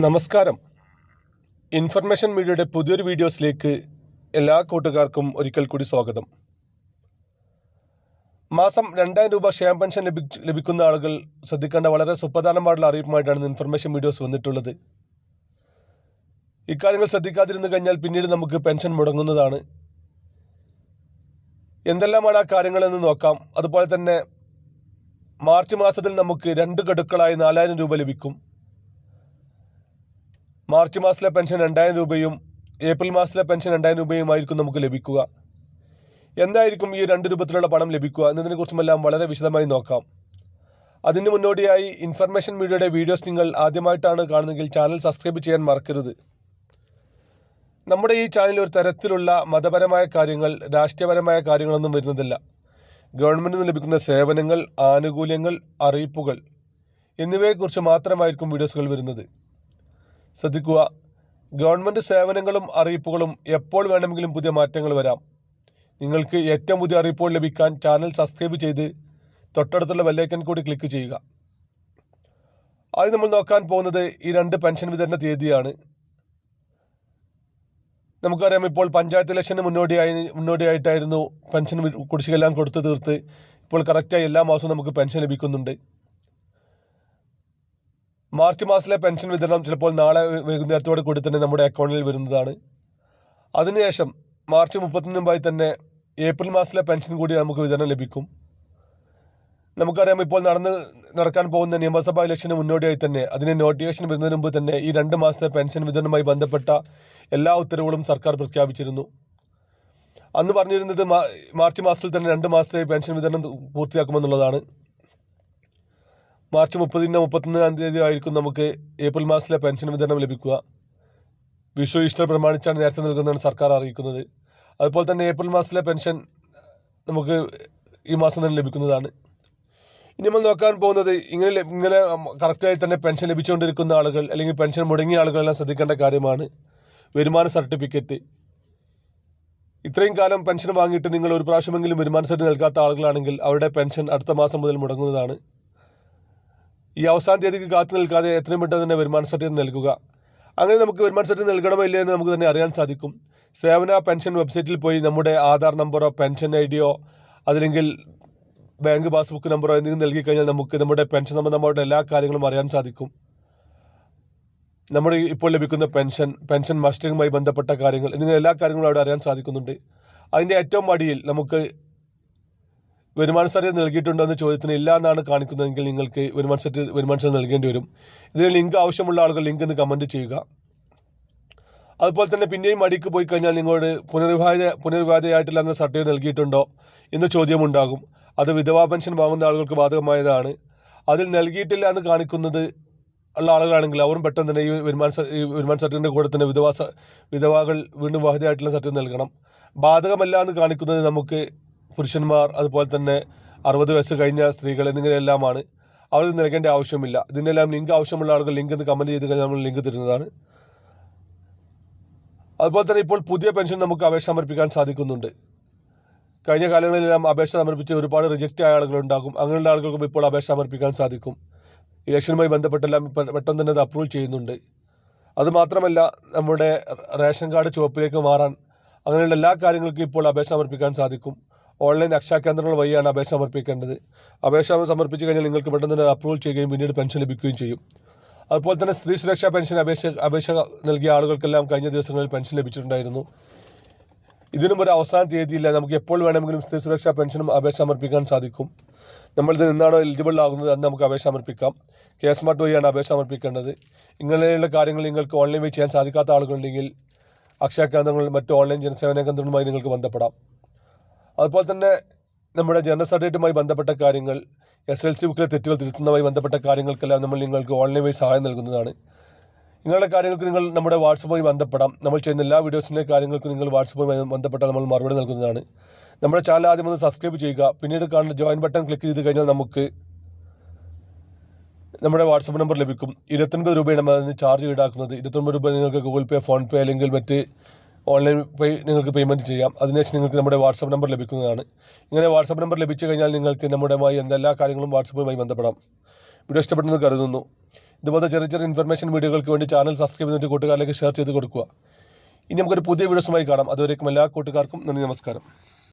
നമസ്കാരം. ഇൻഫർമേഷൻ മീഡിയയുടെ പുതിയൊരു വീഡിയോസിലേക്ക് എല്ലാ കൂട്ടുകാർക്കും ഒരിക്കൽ കൂടി സ്വാഗതം. മാസം 2000 രൂപ ക്ഷേമ പെൻഷൻ ലഭിക്കുന്ന ആളുകൾ ശ്രദ്ധിക്കേണ്ട വളരെ സുപ്രധാനമായിട്ടുള്ള അറിയിപ്പുമായിട്ടാണ് ഇൻഫർമേഷൻ വീഡിയോസ് വന്നിട്ടുള്ളത്. ഇക്കാര്യങ്ങൾ ശ്രദ്ധിക്കാതിരുന്നു കഴിഞ്ഞാൽ പിന്നീട് നമുക്ക് പെൻഷൻ മുടങ്ങുന്നതാണ്. എന്തെല്ലാമാണ് ആ കാര്യങ്ങളെന്ന് നോക്കാം. അതുപോലെ തന്നെ മാർച്ച് മാസത്തിൽ നമുക്ക് 2 ഗഡുക്കളായി 4000 രൂപ ലഭിക്കും. മാർച്ച് മാസത്തിലെ പെൻഷൻ 2000 രൂപയും ഏപ്രിൽ മാസത്തിലെ പെൻഷൻ 2000 രൂപയുമായിരിക്കും നമുക്ക് ലഭിക്കുക. എന്തായിരിക്കും ഈ 2 രൂപത്തിലുള്ള പണം ലഭിക്കുക എന്നതിനെക്കുറിച്ചുമെല്ലാം വളരെ വിശദമായി നോക്കാം. അതിന് മുന്നോടിയായി ഇൻഫർമേഷൻ മീഡിയയുടെ വീഡിയോസ് നിങ്ങൾ ആദ്യമായിട്ടാണ് കാണുന്നതെങ്കിൽ ചാനൽ സബ്സ്ക്രൈബ് ചെയ്യാൻ മറക്കരുത്. നമ്മുടെ ഈ ചാനലിൽ ഒരു തരത്തിലുള്ള മതപരമായ കാര്യങ്ങൾ, രാഷ്ട്രീയപരമായ കാര്യങ്ങളൊന്നും വരുന്നതല്ല. ഗവൺമെൻറ്റിൽ നിന്ന് ലഭിക്കുന്ന സേവനങ്ങൾ, ആനുകൂല്യങ്ങൾ, അറിയിപ്പുകൾ എന്നിവയെക്കുറിച്ച് മാത്രമായിരിക്കും വീഡിയോസുകൾ വരുന്നത്. ശ്രദ്ധിക്കുക, ഗവൺമെൻറ് സേവനങ്ങളും അറിയിപ്പുകളും എപ്പോൾ വേണമെങ്കിലും പുതിയ മാറ്റങ്ങൾ വരാം. നിങ്ങൾക്ക് ഏറ്റവും പുതിയ അറിയിപ്പുകൾ ലഭിക്കാൻ ചാനൽ സബ്സ്ക്രൈബ് ചെയ്ത് തൊട്ടടുത്തുള്ള ബെല്ലൈക്കൺ കൂടി ക്ലിക്ക് ചെയ്യുക. ആദ്യം നമ്മൾ നോക്കാൻ പോകുന്നത് ഈ 2 പെൻഷൻ വിതരണ തീയതിയാണ്. നമുക്കറിയാം, ഇപ്പോൾ പഞ്ചായത്ത് ഇലക്ഷന് മുന്നോടിയായിട്ടായിരുന്നു പെൻഷൻ കുടിശ്ശികയെല്ലാം കൊടുത്തു തീർത്ത് ഇപ്പോൾ കറക്റ്റായി എല്ലാ മാസവും നമുക്ക് പെൻഷൻ ലഭിക്കുന്നുണ്ട്. മാർച്ച് മാസത്തിലെ പെൻഷൻ വിതരണം ചിലപ്പോൾ നാളെ വൈകുന്നേരത്തോടെ കൂടി തന്നെ നമ്മുടെ അക്കൗണ്ടിൽ വരുന്നതാണ്. അതിനുശേഷം മാർച്ച് 30 മുമ്പായി തന്നെ ഏപ്രിൽ മാസത്തിലെ പെൻഷൻ കൂടി നമുക്ക് വിതരണം ലഭിക്കും. നമുക്കറിയാം, ഇപ്പോൾ നടക്കാൻ പോകുന്ന നിയമസഭാ ഇലക്ഷന് മുന്നോടിയായി തന്നെ അതിന് നോട്ടിഫിക്കേഷൻ വരുന്നതിന് മുമ്പ് തന്നെ ഈ 2 മാസത്തെ പെൻഷൻ വിതരണവുമായി ബന്ധപ്പെട്ട എല്ലാ ഉത്തരവുകളും സർക്കാർ പ്രഖ്യാപിച്ചിരുന്നു. അന്ന് പറഞ്ഞിരുന്നത് മാർച്ച് മാസത്തിൽ തന്നെ 2 മാസത്തെ പെൻഷൻ വിതരണം പൂർത്തിയാക്കുമെന്നുള്ളതാണ്. മാർച്ച് 30-ന് 31-ാം തീയതി ആയിരിക്കും നമുക്ക് ഏപ്രിൽ മാസത്തിലെ പെൻഷൻ വിതരണം ലഭിക്കുക. വിഷു, ഈസ്റ്റർ പ്രമാണിച്ചാണ് നേരത്തെ നൽകുന്നതാണ് സർക്കാർ അറിയിക്കുന്നത്. അതുപോലെ തന്നെ ഏപ്രിൽ മാസത്തിലെ പെൻഷൻ നമുക്ക് ഈ മാസം തന്നെ ലഭിക്കുന്നതാണ്. ഇനി നമ്മൾ നോക്കാൻ പോകുന്നത് ഇങ്ങനെ കറക്റ്റായി തന്നെ പെൻഷൻ ലഭിച്ചുകൊണ്ടിരിക്കുന്ന ആളുകൾ അല്ലെങ്കിൽ പെൻഷൻ മുടങ്ങിയ ആളുകളെല്ലാം ശ്രദ്ധിക്കേണ്ട കാര്യമാണ് വരുമാന സർട്ടിഫിക്കറ്റ്. ഇത്രയും കാലം പെൻഷൻ വാങ്ങിയിട്ട് നിങ്ങൾ ഒരു പ്രാവശ്യമെങ്കിലും വരുമാന സർട്ടിഫിക്കറ്റ് നൽകാത്ത ആളുകളാണെങ്കിൽ അവരുടെ പെൻഷൻ അടുത്ത മാസം മുതൽ മുടങ്ങുന്നതാണ്. ഈ അവസാന തീയതിക്ക് കാത്തു നിൽക്കാതെ എത്രയും പെട്ടെന്ന് തന്നെ വരുമാന സർട്ടിഫിക്കറ്റ് നൽകുക. അങ്ങനെ നമുക്ക് വരുമാന സർട്ടിഫിക്കറ്റ് നൽകണമോ ഇല്ലേ എന്ന് നമുക്ക് തന്നെ അറിയാൻ സാധിക്കും. സേവന പെൻഷൻ വെബ്സൈറ്റിൽ പോയി നമ്മുടെ ആധാർ നമ്പറോ പെൻഷൻ ഐഡിയോ അതല്ലെങ്കിൽ ബാങ്ക് പാസ്ബുക്ക് നമ്പറോ എന്തെങ്കിലും നൽകി കഴിഞ്ഞാൽ നമുക്ക് നമ്മുടെ പെൻഷൻ സംബന്ധമായിട്ട് എല്ലാ കാര്യങ്ങളും അറിയാൻ സാധിക്കും. നമ്മുടെ ഇപ്പോൾ ലഭിക്കുന്ന പെൻഷൻ മസ്റ്ററിങ്ങുമായി ബന്ധപ്പെട്ട കാര്യങ്ങൾ എന്നിങ്ങനെ എല്ലാ കാര്യങ്ങളും അവിടെ അറിയാൻ സാധിക്കുന്നുണ്ട്. അതിൻ്റെ ഏറ്റവും അടിയിൽ നമുക്ക് വരുമാന സർട്ടിഫിക്കറ്റ് നൽകിയിട്ടുണ്ടോ എന്ന ചോദ്യത്തിന് ഇല്ല എന്നാണ് കാണിക്കുന്നതെങ്കിൽ നിങ്ങൾക്ക് വരുമാന സർട്ടിഫിക്കറ്റ് നൽകേണ്ടി വരും. ഇതിന് ലിങ്ക് ആവശ്യമുള്ള ആളുകൾ ലിങ്ക് എന്ന് കമൻറ്റ് ചെയ്യുക. അതുപോലെ തന്നെ പിന്നെയും അടിക്ക് പോയി കഴിഞ്ഞാൽ നിങ്ങളോട് പുനർവിവാഹിതയായിട്ടില്ല എന്ന സർട്ടിഫിക്കറ്റ് നൽകിയിട്ടുണ്ടോ എന്ന ചോദ്യമുണ്ടാകും. അത് വിധവാ പെൻഷൻ വാങ്ങുന്ന ആളുകൾക്ക് ബാധകമായതാണ്. അതിൽ നൽകിയിട്ടില്ല എന്ന് കാണിക്കുന്നത് ഉള്ള ആളുകളാണെങ്കിൽ അവരും പെട്ടെന്ന് തന്നെ ഈ വരുമാന സർട്ടിഫിക്കറ്റിൻ്റെ കൂടെ തന്നെ വിധവാകൾ വീണ്ടും വിവാഹിതയായിട്ടുള്ള സർട്ടിഫിക്കറ്റ് നൽകണം. ബാധകമല്ല എന്ന് കാണിക്കുന്നത് നമുക്ക് പുരുഷന്മാർ, അതുപോലെ തന്നെ 60 വയസ്സ് കഴിഞ്ഞ സ്ത്രീകൾ എന്നിങ്ങനെയെല്ലാമാണ്. അവർ നൽകേണ്ട ആവശ്യമില്ല. ഇതിനെല്ലാം ലിങ്ക് ആവശ്യമുള്ള ആളുകൾ ലിങ്ക് എന്ന് കമൻറ്റ് ചെയ്ത് കഴിഞ്ഞാൽ നമ്മൾ ലിങ്ക് തരുന്നതാണ്. അതുപോലെ തന്നെ ഇപ്പോൾ പുതിയ പെൻഷൻ നമുക്ക് അപേക്ഷ സമർപ്പിക്കാൻ സാധിക്കുന്നുണ്ട്. കഴിഞ്ഞ കാലങ്ങളിലെല്ലാം അപേക്ഷ സമർപ്പിച്ച് ഒരുപാട് റിജക്റ്റ് ആയ ആളുകളുണ്ടാകും. അങ്ങനെയുള്ള ആളുകൾക്കും ഇപ്പോൾ അപേക്ഷ സമർപ്പിക്കാൻ സാധിക്കും. ഇലക്ഷനുമായി ബന്ധപ്പെട്ടെല്ലാം പെട്ടെന്ന് തന്നെ അത് അപ്രൂവ് ചെയ്യുന്നുണ്ട്. അതുമാത്രമല്ല, നമ്മുടെ റേഷൻ കാർഡ് ചുവപ്പിലേക്ക് മാറാൻ അങ്ങനെയുള്ള എല്ലാ കാര്യങ്ങൾക്കും ഇപ്പോൾ അപേക്ഷ സമർപ്പിക്കാൻ സാധിക്കും. ഓൺലൈൻ അക്ഷയ കേന്ദ്രങ്ങൾ വഴിയാണ് അപേക്ഷ സമർപ്പിക്കേണ്ടത്. അപേക്ഷ സമർപ്പിച്ച് കഴിഞ്ഞാൽ നിങ്ങൾക്ക് പെട്ടെന്ന് തന്നെ അപ്രൂവൽ ചെയ്യുകയും പിന്നീട് പെൻഷൻ ലഭിക്കുകയും ചെയ്യും. അതുപോലെ തന്നെ സ്ത്രീ സുരക്ഷാ പെൻഷൻ അപേക്ഷ നൽകിയ ആളുകൾക്കെല്ലാം കഴിഞ്ഞ ദിവസങ്ങളിൽ പെൻഷൻ ലഭിച്ചിട്ടുണ്ടായിരുന്നു. ഇതിനും ഒരു അവസാന തീയതിയില്ല. നമുക്ക് എപ്പോൾ വേണമെങ്കിലും സ്ത്രീ സുരക്ഷാ പെൻഷനും അപേക്ഷ സമർപ്പിക്കാൻ സാധിക്കും. നമ്മളിത് നിന്നാണോ എലിജിബിൾ ആകുന്നത് അന്ന് നമുക്ക് അപേക്ഷ സമർപ്പിക്കാം. സ്മാർട്ട് വഴിയാണ് അപേക്ഷ സമർപ്പിക്കേണ്ടത്. ഇങ്ങനെയുള്ള കാര്യങ്ങൾ നിങ്ങൾക്ക് ഓൺലൈൻ വഴി ചെയ്യാൻ സാധിക്കാത്ത ആളുകളുണ്ടെങ്കിൽ അക്ഷയ കേന്ദ്രങ്ങളിൽ മറ്റ് ഓൺലൈൻ ജനസേവന കേന്ദ്രങ്ങളുമായി നിങ്ങൾക്ക് ബന്ധപ്പെടാം. അതുപോലെ തന്നെ നമ്മുടെ ജനന സർട്ടിഫിക്കറ്റുമായി ബന്ധപ്പെട്ട കാര്യങ്ങൾ, SLC ബുക്കിലെ തെറ്റുകൾ തിരുത്തുന്നതുമായി ബന്ധപ്പെട്ട കാര്യങ്ങൾക്കെല്ലാം നമ്മൾ നിങ്ങൾക്ക് ഓൺലൈൻ വഴി സഹായം നൽകുന്നതാണ്. നിങ്ങളുടെ കാര്യങ്ങൾക്ക് നിങ്ങൾ നമ്മുടെ വാട്സപ്പുമായി ബന്ധപ്പെടാം. നമ്മൾ ചെയ്യുന്ന എല്ലാ വീഡിയോസിൻ്റെ കാര്യങ്ങൾക്ക് നിങ്ങൾ വാട്സപ്പുമായി ബന്ധപ്പെട്ടാൽ നമ്മൾ മറുപടി നൽകുന്നതാണ്. നമ്മുടെ ചാനൽ ആദ്യം ഒന്ന് സബ്സ്ക്രൈബ് ചെയ്യുക. പിന്നീട് കാണുന്ന ജോയിൻ ബട്ടൺ ക്ലിക്ക് ചെയ്ത് കഴിഞ്ഞാൽ നമുക്ക് നമ്മുടെ വാട്സപ്പ് നമ്പർ ലഭിക്കും. 29 രൂപയാണ് നമ്മൾ അതിന് ചാർജ് ഈടാക്കുന്നത്. 29 രൂപ നിങ്ങൾക്ക് ഗൂഗിൾ പേ, ഫോൺ പേ അല്ലെങ്കിൽ മറ്റ് ഓൺലൈൻ വഴി നിങ്ങൾക്ക് പേയ്മെൻറ്റ് ചെയ്യാം. അതിനുശേഷം നിങ്ങൾക്ക് നമ്മുടെ വാട്സപ്പ് നമ്പർ ലഭിക്കുന്നതാണ്. ഇങ്ങനെ വാട്സപ്പ് നമ്പർ ലഭിച്ചു കഴിഞ്ഞാൽ നിങ്ങൾക്ക് നമ്മുടെയുമായി എന്തെല്ലാ കാര്യങ്ങളും വാട്സപ്പുമായി ബന്ധപ്പെടാം. വീഡിയോ ഇഷ്ടപ്പെട്ടെന്ന് കരുതുന്നു. ഇതുപോലത്തെ ചെറിയ ചെറിയ ഇൻഫർമേഷൻ വീഡിയോകൾക്ക് വേണ്ടി ചാനൽ സബ്സ്ക്രൈബ് ചെയ്തിട്ട് കൂട്ടുകാരിലേക്ക് ഷെയർ ചെയ്ത് കൊടുക്കുക. ഇനി നമുക്കൊരു പുതിയ വീഡിയോസുമായി കാണാം. അതുവരേക്കും എല്ലാ കൂട്ടുകാർക്കും നന്ദി, നമസ്കാരം.